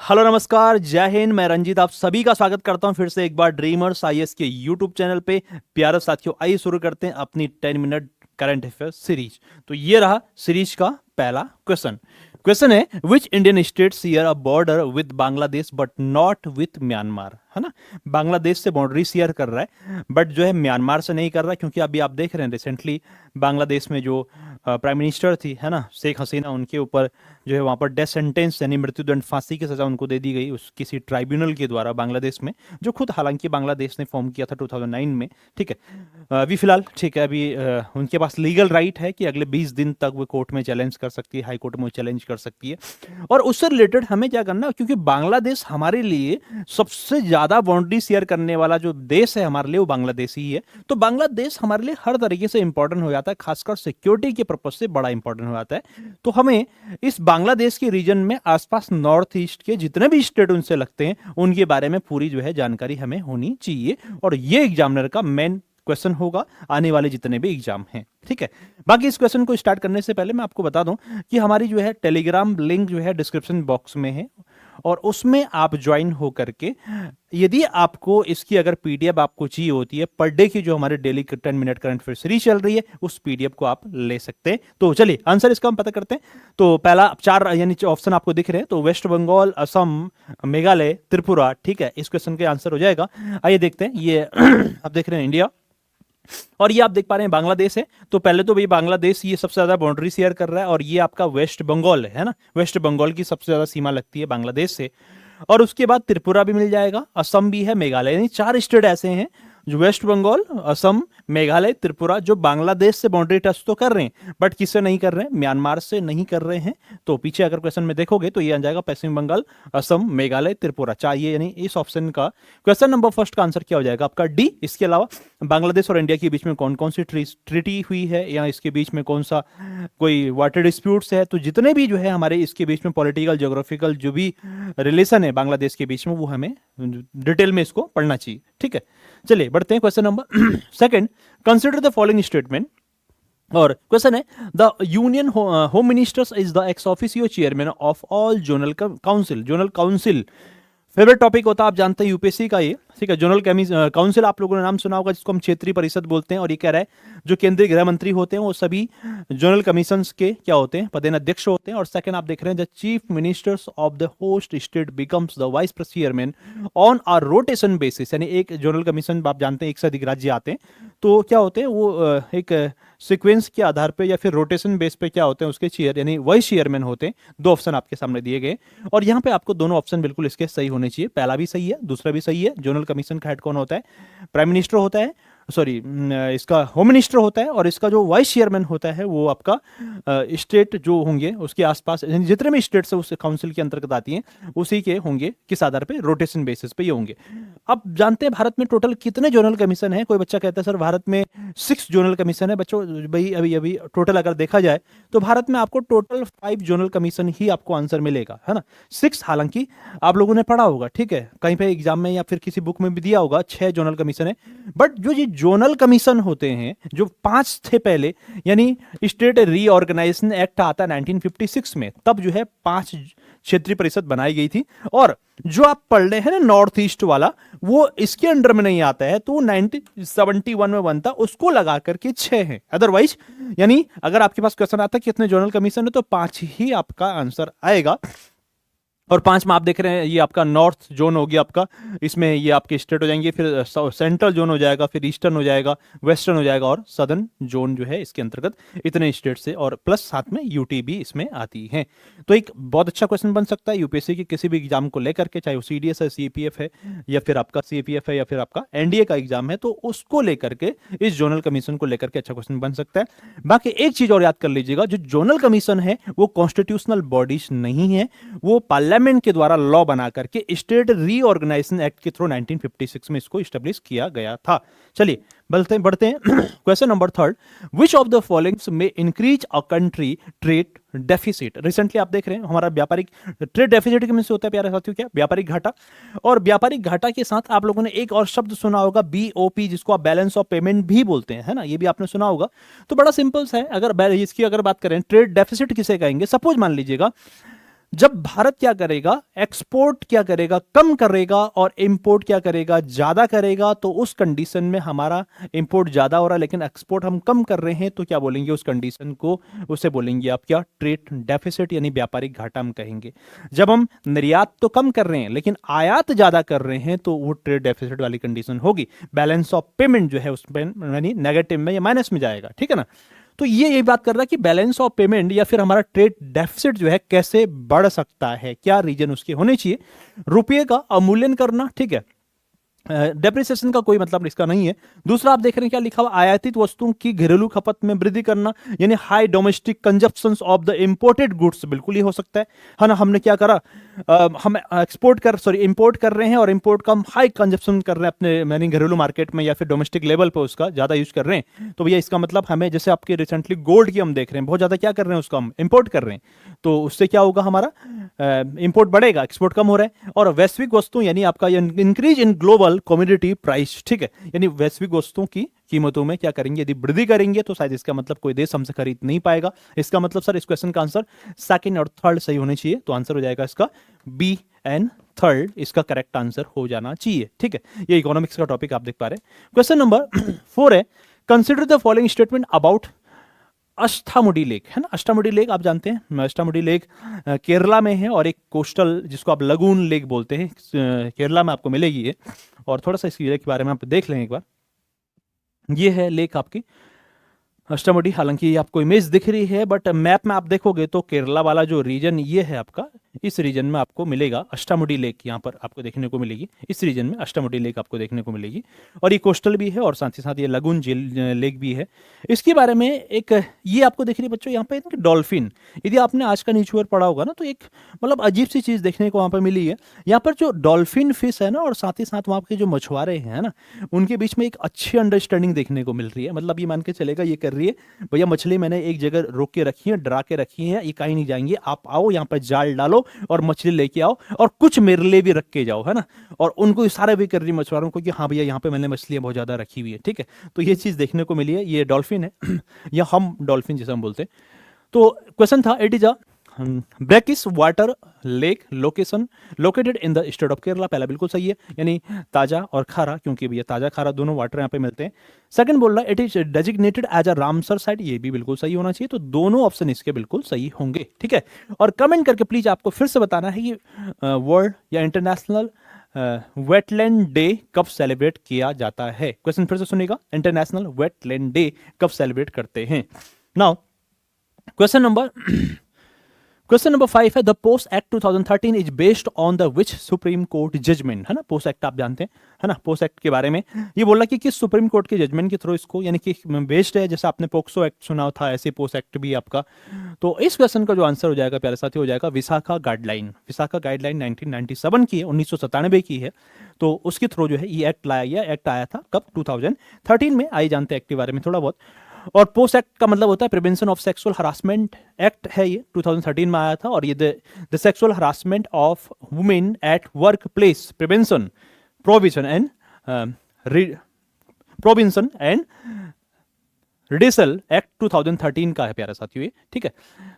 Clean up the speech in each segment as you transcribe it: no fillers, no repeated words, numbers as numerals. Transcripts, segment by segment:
Hello नमस्कार, जय हिंद। मैं रंजीत आप सभी का स्वागत करता हूं फिर से एक बार ड्रीमर्स आईएएस के यूट्यूब चैनल पे। प्यारे साथियों, आइए शुरू करते हैं अपनी 10 मिनट करंट अफेयर सीरीज। तो ये रहा सीरीज का पहला क्वेश्चन। क्वेश्चन है, which Indian state share a border with Bangladesh but not with Myanmar. है ना, बांग्लादेश से बाउंड्री शेयर कर रहा है बट जो है म्यांमार से नहीं कर रहा है, क्योंकि अभी आप देख रहे हैं रिसेंटली बांग्लादेश में जो प्राइम मिनिस्टर थी, है ना, शेख हसीना, उनके ऊपर जो है वहां पर डेथ सेंटेंस यानी मृत्युदंड, फांसी की सजा उनको दे दी गई उस किसी ट्राइब्यूनल के द्वारा बांग्लादेश में, जो खुद हालांकि बांग्लादेश ने फॉर्म किया था 2009 में। ठीक है, अभी फिलहाल ठीक है, अभी उनके पास लीगल राइट है कि अगले 20 दिन तक वो कोर्ट में चैलेंज कर सकती है, हाई कोर्ट में वो चैलेंज कर सकती है। और उससे रिलेटेड हमें क्या करना है, क्योंकि बांग्लादेश हमारे लिए सबसे ज्यादा बाउंड्री शेयर करने वाला जो देश है हमारे लिए, वो बांग्लादेश ही है। तो बांग्लादेश हमारे लिए हर तरीके से इंपॉर्टेंट हो जाता है, खासकर सिक्योरिटी के पर्पज से बड़ा इंपॉर्टेंट हो जाता है। तो हमें इस बांग्लादेश के रीजन में आसपास नॉर्थ ईस्ट के जितने भी स्टेट उनसे लगते हैं, उनके बारे में पूरी जो है जानकारी हमें होनी चाहिए। और ये एग्जामिनर का मेन क्वेश्चन होगा आने वाले जितने भी एग्जाम हैं। ठीक है, बाकी इस क्वेश्चन को स्टार्ट करने से पहले मैं आपको बता दूं कि हमारी जो है टेलीग्राम लिंक जो है डिस्क्रिप्शन बॉक्स में है, और उसमें आप ज्वाइन हो करके यदि आपको इसकी अगर पीडीएफ आपको चाहिए होती है पर डे की, जो हमारे daily 10 minute current affair series चल रही है, उस पीडीएफ को आप ले सकते हैं। तो चलिए आंसर इसका हम पता करते हैं। तो पहला 4 यानी ऑप्शन आपको दिख रहे हैं, तो वेस्ट बंगाल, असम, मेघालय, त्रिपुरा। ठीक है, इस क्वेश्चन का आंसर हो जाएगा। आइए देखते हैं, ये आप देख रहे हैं इंडिया और ये आप देख पा रहे हैं बांग्लादेश है। तो पहले तो भाई बांग्लादेश ये सबसे ज्यादा बाउंड्री शेयर कर रहा है, और ये आपका वेस्ट बंगाल है ना, वेस्ट बंगाल की सबसे ज्यादा सीमा लगती है बांग्लादेश से। और उसके बाद त्रिपुरा भी मिल जाएगा, असम भी है, मेघालय, यानी 4 स्टेट ऐसे हैं जो वेस्ट बंगाल, असम, मेघालय, त्रिपुरा, जो बांग्लादेश से बाउंड्री टच तो कर रहे हैं बट किससे नहीं कर रहे हैं, म्यांमार से नहीं कर रहे हैं। तो पीछे अगर क्वेश्चन में देखोगे तो ये आ जाएगा पश्चिम बंगाल, असम, मेघालय, त्रिपुरा चाहिए, यानी इस ऑप्शन का क्वेश्चन नंबर फर्स्ट का आंसर क्या हो जाएगा आपका डी। इसके अलावा बांग्लादेश और इंडिया के बीच में कौन कौन सी ट्रीटी हुई है, या इसके बीच में कौन सा कोई वाटर डिस्प्यूट्स है, तो जितने भी जो है हमारे इसके बीच में पॉलिटिकल, ज्योग्राफिकल जो भी रिलेशन है बांग्लादेश के बीच में, वो हमें डिटेल में इसको पढ़ना चाहिए। ठीक है, चलिए बढ़ते हैं question number second. Consider the following statement. और क्वेश्चन है, the union home ministers is the ex officio chairman of all zonal council. Zonal council favourite topic होता है, आप जानते हैं यूपीएससी का ये। ठीक है, जोनल काउंसिल आप लोगों ने नाम सुना होगा, जिसको हम क्षेत्रीय परिषद बोलते हैं। और ये कह रहा है जो केंद्रीय गृह मंत्री होते हैं वो सभी जोनल कमीशंस के क्या होते हैं, पदेन अध्यक्ष होते हैं। और सेकंड आप देख रहे हैं, the chief ministers of the host state becomes the vice chairman on a rotation basis. यानी एक जोनल कमीशन आप जानते हैं, एक से अधिक राज्य आते हैं, तो क्या होते हैं वो एक सीक्वेंस के आधार पे या फिर रोटेशन बेस पे क्या होते हैं उसके चेयर यानी वाइस चेयरमैन होते हैं। 2 ऑप्शन आपके सामने दिए गए, और यहाँ पे आपको दोनों ऑप्शन बिल्कुल इसके सही होने चाहिए। पहला भी सही है, दूसरा भी सही है। जोनल कमीशन का हेड कौन होता है, प्राइम मिनिस्टर होता है, सॉरी इसका होम मिनिस्टर होता है, और इसका जो वाइस चेयरमैन होता है वो आपका स्टेट जो होंगे उसके आसपास जितने भी स्टेट्स उस काउंसिल के अंतर्गत आती हैं उसी के होंगे, किस आधार पे, रोटेशन बेसिस पे ये होंगे। अब जानते हैं भारत में टोटल कितने जोनल कमीशन है। कोई बच्चा कहता है सर भारत में 6 जोनल कमीशन है। बच्चों भाई अभी अभी टोटल अगर देखा जाए तो भारत में आपको टोटल 5 जोनल कमीशन ही आपको आंसर मिलेगा, है ना। 6 हालांकि आप लोगों ने पढ़ा होगा, ठीक है, कहीं पे एग्जाम में या फिर किसी बुक में भी दिया होगा 6 जोनल कमीशन है। बट जो ये जोनल कमीशन होते हैं जो 5 थे पहले, यानी स्टेट रीऑर्गेनाइजेशन एक्ट आता है 1956 में, तब जो है 5 क्षेत्रीय परिषद बनाई गई थी। और जो आप पढ़ रहे हैं ना नॉर्थ ईस्ट वाला, वो इसके अंडर में नहीं आता है, तो 1971 में बनता, उसको लगा करके 6 है। अदरवाइज यानी अगर आपके पास क्वेश्चन आता है कितने जोनल कमीशन है, तो 5 ही आपका आंसर आएगा। और 5 में आप देख रहे हैं ये आपका नॉर्थ जोन हो गया आपका, इसमें ये आपके स्टेट हो जाएंगे, फिर सेंट्रल जोन हो जाएगा, फिर ईस्टर्न हो जाएगा, वेस्टर्न हो जाएगा, और सदर्न जोन जो है इसके अंतर्गत इतने स्टेट से, और प्लस साथ में यूटी भी इसमें आती है। तो एक बहुत अच्छा क्वेश्चन बन सकता है यूपीएससी के किसी भी एग्जाम को लेकर के, चाहे वो सीडीएस है, सीपीएफ है, या फिर आपका सीपीएफ है, या फिर आपका एनडीए का एग्जाम है, तो उसको लेकर के, इस जोनल कमीशन को लेकर के अच्छा क्वेश्चन बन सकता है। बाकी एक चीज और याद कर लीजिएगा, जो जोनल कमीशन है वो कॉन्स्टिट्यूशनल बॉडीज नहीं है, वो पार्लियामेंट के द्वारा लॉ बना करके स्टेट रीऑर्गेनाइजेशन एक्ट के थ्रू 1956 में इसको स्टैब्लिश किया गया था। चलिए बढ़ते हैं question number third. Which of the followings में increase a country trade deficit. Recently आप देख रहे हैं हमारा व्यापारिक ट्रेड डेफिसिट के में से होता है प्यारे साथियों क्या, व्यापारिक घाटा। और व्यापारिक घाटा के साथ आप लोगों ने एक और शब्द सुना होगा बीओपी, जिसको आप बैलेंस ऑफ पेमेंट भी बोलते हैं, है ना, ये भी आपने सुना होगा। तो बड़ा सिंपल सा है, अगर इसकी अगर बात करें ट्रेड डेफिसिट किसे कहेंगे, सपोज मान लीजिएगा जब भारत क्या करेगा, एक्सपोर्ट क्या करेगा, कम करेगा, और इंपोर्ट क्या करेगा, ज्यादा करेगा, तो उस कंडीशन में हमारा इंपोर्ट ज्यादा हो रहा है लेकिन एक्सपोर्ट हम कम कर रहे हैं, तो क्या बोलेंगे उस कंडीशन को, उसे बोलेंगे आप क्या, ट्रेड डेफिसिट यानी व्यापारिक घाटा हम कहेंगे। जब हम निर्यात तो कम कर रहे हैं लेकिन आयात ज्यादा कर रहे हैं तो वो ट्रेड डेफिसिट वाली कंडीशन होगी। बैलेंस ऑफ पेमेंट जो है उसमें यानी नेगेटिव में या माइनस में जाएगा, ठीक है ना। तो ये यही बात कर रहा है कि बैलेंस ऑफ पेमेंट या फिर हमारा ट्रेड डेफिसिट जो है कैसे बढ़ सकता है, क्या रीजन उसके होने चाहिए। रुपये का अवमूल्यन करना, ठीक है, डेप्रिसिएशन का कोई मतलब इसका नहीं है। दूसरा आप देख रहे हैं क्या लिखा हुआ, आयातित वस्तुओं की घरेलू खपत में वृद्धि करना, यानी high domestic consumption of the imported goods, बिल्कुल ही हो सकता है ना। हमने क्या करा, हम इंपोर्ट कर रहे हैं और इंपोर्ट का हम हाई कंजप्शन कर रहे हैं अपने यानी घरेलू मार्केट में या फिर डोमेस्टिक लेवल पे उसका ज्यादा यूज कर रहे हैं। तो भैया इसका मतलब हमें, जैसे आपके रिसेंटली गोल्ड की हम देख रहे हैं बहुत ज्यादा क्या कर रहे हैं, उसका हम इंपोर्ट कर रहे हैं, तो उससे क्या होगा, हमारा इंपोर्ट बढ़ेगा, एक्सपोर्ट कम हो रहा है। और वैश्विक वस्तु यानी आपका increase in global commodity price, ठीक है, यानी वैश्विक वस्तुओं की कीमतों में क्या करेंगे, यदि वृद्धि करेंगे तो शायद इसका मतलब कोई देश हमसे खरीद नहीं पाएगा। इसका मतलब सर इस क्वेश्चन का आंसर सेकंड और थर्ड सही होने चाहिए, तो आंसर हो जाएगा इसका बी एंड थर्ड, इसका करेक्ट आंसर हो जाना चाहिए, ठीक है। ये इकोनॉमिक्स का टॉपिक आप देख पा रहे हैं। क्वेश्चन नंबर 4 है, consider the following statement about Ashtamudi lake, है ना। अष्टामुडी लेक आप जानते हैं, अष्टामुडी लेक केरला में है और एक कोस्टल जिसको आप लगून लेक बोलते हैं, केरला में आपको मिलेगी ये। और थोड़ा सा इसकी लेक के बारे में आप देख लें एक बार। ये है लेक आपकी अष्टामुडी, हालांकि आपको इमेज दिख रही है बट मैप में आप देखोगे तो केरला वाला जो रीजन ये है आपका, इस रीजन में आपको मिलेगा अष्टामुडी लेक, यहाँ पर आपको देखने को मिलेगी, इस रीजन में अष्टामुडी लेक आपको देखने को मिलेगी। और ये कोस्टल भी है और साथ ही साथ ये लगून लेक भी है। इसके बारे में एक ये आपको दिख रही है बच्चों यहाँ पे डॉल्फिन, यदि आपने आज का न्यूज़पेपर पढ़ा होगा ना तो एक मतलब अजीब सी चीज़ देखने को वहाँ पर मिली है। यहाँ पर जो डॉल्फिन फिश है ना और साथ ही साथ वहाँ के जो मछुआरे हैं ना, उनके बीच में एक अच्छी अंडरस्टैंडिंग देखने को मिल रही है। मतलब ये मान के चलेगा, ये कर रही है, भैया मछली मैंने एक जगह रोक के रखी है, डरा के रखी है, ये कहीं नहीं जाएंगे, आप आओ यहाँ पर जाल डालो और मछली लेके आओ और कुछ मेरे लिए भी रख के जाओ, है ना। और उनको इशारे भी कर रही है मछुआरों को कि हाँ भैया यहाँ पे मैंने मछलियां बहुत ज्यादा रखी हुई है, ठीक है। तो ये चीज देखने को मिली है, ये डॉल्फिन है या हम डॉल्फिन जैसे हम बोलते हैं। तो क्वेश्चन था, it is a brackish water lake location located in the state of Kerala, पहला बिल्कुल सही है, यानी ताजा और खारा, क्योंकि भैया ताजा खारा दोनों वाटर यहाँ पे मिलते हैं। सेकंड बोल रहा है it is designated as a Ramsar site, ये भी बिल्कुल सही होना चाहिए, तो दोनों ऑप्शन इसके बिल्कुल सही होंगे, ठीक है। और कमेंट करके प्लीज आपको फिर से बताना है कि वर्ल्ड या इंटरनेशनल वेटलैंड डे कब सेलिब्रेट किया जाता है। क्वेश्चन फिर से सुनिएगा, इंटरनेशनल वेटलैंड डे कब सेलिब्रेट करते हैं। नाउ क्वेश्चन नंबर 5 है, the post act 2013 is based on the which supreme court judgement, है ना। पोस्ट एक्ट आप जानते हैं, है ना। पोस्ट एक्ट के बारे में ये बोल रहा कि किस सुप्रीम कोर्ट के जजमेंट के थ्रू इसको यानी कि बेस्ड है, जैसे आपने पोक्सो एक्ट सुना था ऐसे पोस्ट एक्ट भी आपका। तो इस क्वेश्चन का जो आंसर हो जाएगा प्यारे साथी, हो जाएगा विशाखा गाइडलाइन। विशाखा गाइडलाइन 1997 की है, 1997 की है, तो उसके थ्रू जो है ये एक्ट लाया गया। एक्ट आया था कब, 2013 में। आई जानते हैं एक्ट के बारे में थोड़ा बहुत। और पोस्ट एक्ट का मतलब होता है prevention of sexual harassment act है, ये 2013 में आया था। और ये the sexual harassment of women at work place prevention provision and provision and redressal act 2013 का है प्यारा साथियों ये, ठीक है।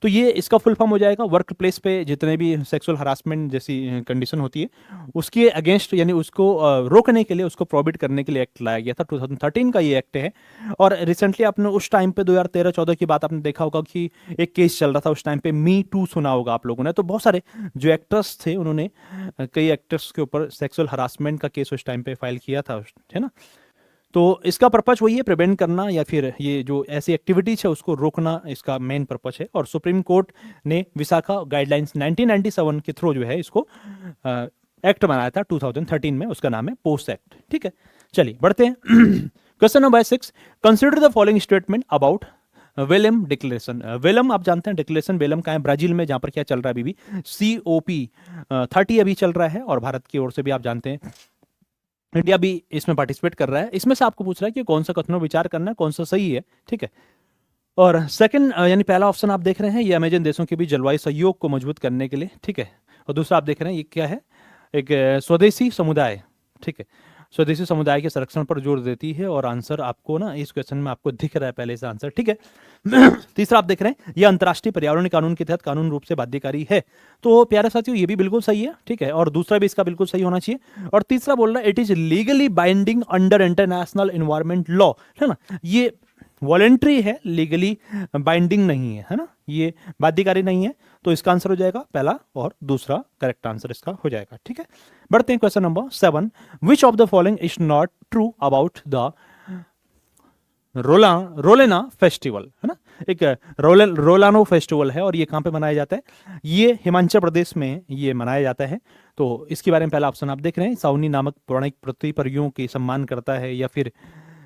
तो ये इसका फुल फॉर्म हो जाएगा, वर्क प्लेस पे जितने भी सेक्सुअल हरासमेंट जैसी कंडीशन होती है उसके अगेंस्ट यानी उसको रोकने के लिए, उसको प्रोहिबिट करने के लिए एक्ट लाया गया था। 2013 का ये एक्ट है। और रिसेंटली आपने उस टाइम पे 2013-14 की बात आपने देखा होगा कि एक केस चल रहा था उस टाइम पे, मी टू सुना होगा आप लोगों ने। तो बहुत सारे जो एक्टर्स थे उन्होंने कई एक्टर्स के ऊपर सेक्सुअल हरासमेंट का केस उस टाइम पे फाइल किया था, है ना। तो इसका पर्पज वही है, प्रिवेंट करना या फिर ये जो ऐसी एक्टिविटीज है उसको रोकना, इसका मेन पर्पज है। और सुप्रीम कोर्ट ने विशाखा गाइडलाइंस 1997 के थ्रू जो है इसको एक्ट बनाया था 2013 में, उसका नाम है पोस्ट एक्ट, ठीक है। चलिए बढ़ते हैं। Question number 6, consider the following statement about Belem declaration. Belem आप जानते हैं, डिक्लेरेशन वेलम का है ब्राजील में, जहां पर क्या चल रहा है अभी, COP30 अभी चल रहा है। और भारत की ओर से भी आप जानते हैं इंडिया भी इसमें पार्टिसिपेट कर रहा है। इसमें से आपको पूछ रहा है कि कौन सा कथनों विचार करना है, कौन सा सही है, ठीक है। और सेकंड यानी पहला ऑप्शन आप देख रहे हैं, ये अमेजन देशों के बीच जलवायु सहयोग को मजबूत करने के लिए, ठीक है। और दूसरा आप देख रहे हैं ये क्या है, एक स्वदेशी समुदाय, ठीक है। स्वदेशी समुदाय के संरक्षण पर जोर देती है, और आंसर आपको ना इस क्वेश्चन में आपको दिख रहा है पहले से आंसर, ठीक है। तीसरा आप देख रहे हैं, यह अंतर्राष्ट्रीय पर्यावरण कानून के तहत कानून रूप से बाध्यकारी है। तो प्यारे साथियों ये भी बिल्कुल सही है, ठीक है, और दूसरा भी इसका बिल्कुल सही होना चाहिए। और तीसरा बोल रहा है it is legally binding under international environment law, है ना, ये वॉलेंट्री है, लीगली बाइंडिंग नहीं है ना, ये बाध्यकारी नहीं है। तो इसका आंसर हो जाएगा पहला और दूसरा करेक्ट आंसर इसका हो जाएगा, ठीक है। बढ़ते हैं question number 7, which of the following is not true about the रोलेना फेस्टिवल, है ना, एक रोलानो फेस्टिवल है, और ये कहाँ पे मनाया जाता है, ये हिमाचल प्रदेश में ये मनाया जाता है। तो इसके बारे में पहला ऑप्शन आप देख रहे हैं, साउनी नामक पौराणिक पृथ्वी परियों की सम्मान करता है, या फिर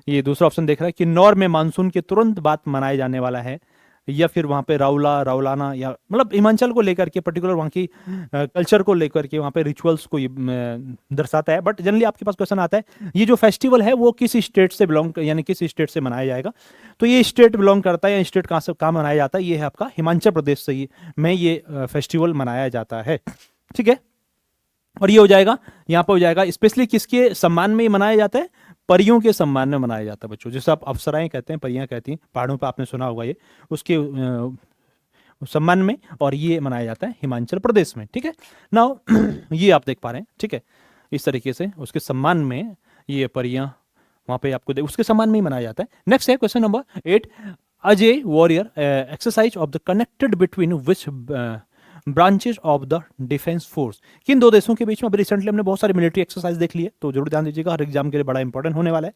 ये दूसरा ऑप्शन देख रहा है कि नौर में मानसून के तुरंत बाद मनाया जाने वाला है, या फिर वहाँ पे राउलाना, या मतलब हिमाचल को लेकर के पर्टिकुलर वहाँ की कल्चर को लेकर के वहाँ पे रिचुअल्स को दर्शाता है। बट जनरली आपके पास क्वेश्चन आता है ये जो फेस्टिवल है वो किस स्टेट से बिलोंग, यानी किस स्टेट से मनाया जाएगा। तो ये स्टेट बिलोंग करता है, या स्टेट कहाँ से कहाँ मनाया जाता है, ये है आपका हिमाचल प्रदेश से में ये फेस्टिवल मनाया जाता है, ठीक है। और ये हो जाएगा यहाँ पर हो जाएगा स्पेशली किसके सम्मान में मनाया जाता है, परियों के सम्मान में मनाया जाता है बच्चों, जैसे आप अप्सराएं कहते हैं, परियां कहती हैं, पहाड़ों पे आपने सुना होगा ये, उसके सम्मान में, और ये मनाया जाता है हिमाचल प्रदेश में, ठीक है। नाउ ये आप देख पा रहे हैं, ठीक है, इस तरीके से उसके सम्मान में ये परियां वहां पे आपको उसके सम्मान में ही मनाया जाता है। नेक्स्ट है question number 8, Ajay warrior exercise of the connected between which branches of the defence force, किन दो देशों के बीच में, अभी रिसेंटली हमने बहुत सारी मिलिट्री एक्सरसाइज देख ली है, तो जरूर ध्यान दीजिएगा, हर एग्जाम के लिए बड़ा इंपॉर्टेंट होने वाला है।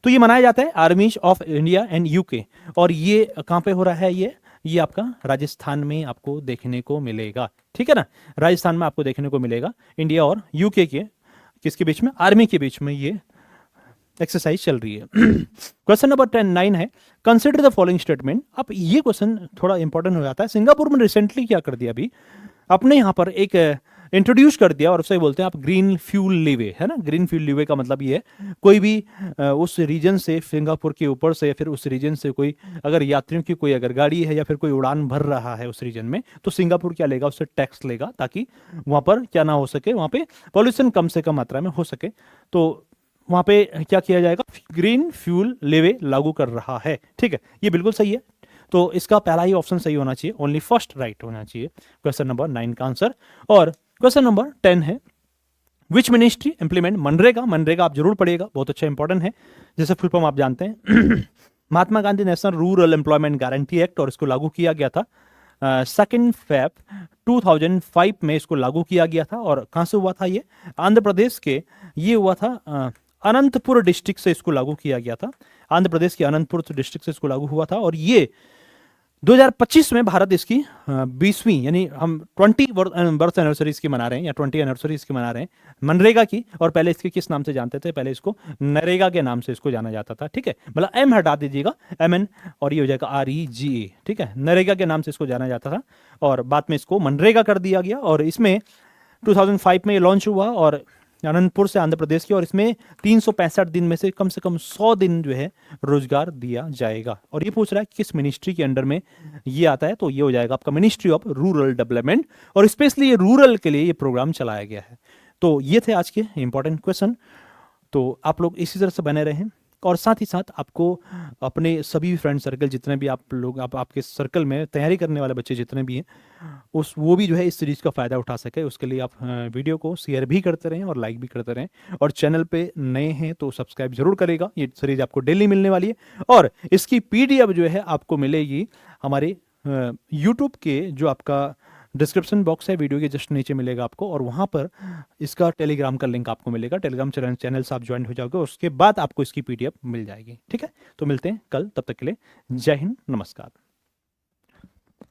तो ये मनाया जाता है आर्मीज ऑफ इंडिया एंड यूके, और ये कहाँ पे हो रहा है, ये आपका राजस्थान में आपको देखने को मिलेगा, ठीक है ना, राजस्थान में आपको देखने को मिलेगा, इंडिया और यूके के किसके बीच में, आर्मी के बीच में ये एक्सरसाइज चल रही है। क्वेश्चन नंबर 9 है, कंसिडर द फॉलोइंग स्टेटमेंट। अब ये क्वेश्चन थोड़ा इंपॉर्टेंट हो जाता है। सिंगापुर में रिसेंटली क्या कर दिया, अभी अपने यहाँ पर एक इंट्रोड्यूस कर दिया, और उससे बोलते हैं आप ग्रीन फ्यूल लीवे, है ना। ग्रीन फ्यूल लीवे का मतलब ये है कोई भी उस रीजन से, सिंगापुर के ऊपर से, या फिर उस रीजन से कोई अगर यात्रियों की कोई अगर गाड़ी है या फिर कोई उड़ान भर रहा है उस रीजन में, तो सिंगापुर क्या लेगा, उससे टैक्स लेगा, ताकि वहां पर क्या ना हो सके, वहां पे पॉल्यूशन कम से कम मात्रा में हो सके। तो वहां पे क्या किया जाएगा, ग्रीन फ्यूल लेवे लागू कर रहा है, ठीक है, ये बिल्कुल सही है। तो इसका पहला ही ऑप्शन सही होना चाहिए, ओनली फर्स्ट राइट होना चाहिए क्वेश्चन नंबर 9 का आंसर। और क्वेश्चन नंबर 10 है, which ministry implement MNREGA. MNREGA आप जरूर पढ़िएगा, बहुत अच्छा इंपॉर्टेंट है, जैसे फुल फॉर्म आप जानते हैं। Mahatma Gandhi national rural employment guarantee act, और इसको लागू किया गया था 2 Feb 2005 में इसको लागू किया गया था। और कहाँ से हुआ था ये, आंध्र प्रदेश के, ये हुआ था अनंतपुर डिस्ट्रिक्ट से इसको लागू किया गया था, आंध्र प्रदेश के अनंतपुर डिस्ट्रिक्ट से इसको लागू हुआ था। और ये 2025 में भारत इसकी 20वीं, यानी हम 20 बर्थ एनिवर्सरी इसकी मना रहे हैं, या 20 एनिवर्सरी इसकी मना रहे हैं मनरेगा की। और पहले इसके किस नाम से जानते थे, पहले इसको नरेगा के नाम से इसको जाना जाता था, ठीक है, मतलब एम हटा दीजिएगा, MN, और ये हो जाएगा REGA, ठीक है, नरेगा के नाम से इसको जाना जाता था, और बाद में इसको मनरेगा कर दिया गया। और इसमें 2005 में ये लॉन्च हुआ, और अनंतपुर से आंध्र प्रदेश की, और इसमें 365 दिन में से कम 100 दिन जो है रोजगार दिया जाएगा। और ये पूछ रहा है किस मिनिस्ट्री के अंडर में ये आता है, तो ये हो जाएगा आपका मिनिस्ट्री ऑफ रूरल डेवलपमेंट, और स्पेशली ये रूरल के लिए ये प्रोग्राम चलाया गया है। तो ये थे आज के इंपॉर्टेंट क्वेश्चन। तो आप लोग इसी तरह से बने रहें, और साथ ही साथ आपको अपने सभी फ्रेंड सर्कल जितने भी आप लोग आपके सर्कल में तैयारी करने वाले बच्चे जितने भी हैं, वो भी जो है इस सीरीज का फ़ायदा उठा सके, उसके लिए आप वीडियो को शेयर भी करते रहें और लाइक भी करते रहें। और चैनल पे नए हैं तो सब्सक्राइब जरूर करेगा, ये सीरीज आपको डेली मिलने वाली है। और इसकी PDF जो है आपको मिलेगी हमारे यूट्यूब के, जो आपका डिस्क्रिप्शन बॉक्स है वीडियो के जस्ट नीचे मिलेगा आपको, और वहाँ पर इसका टेलीग्राम का लिंक आपको मिलेगा, टेलीग्राम चैनल से आप ज्वाइन हो जाओगे, उसके बाद आपको इसकी PDF मिल जाएगी, ठीक है। तो मिलते हैं कल, तब तक के लिए जय हिंद, नमस्कार।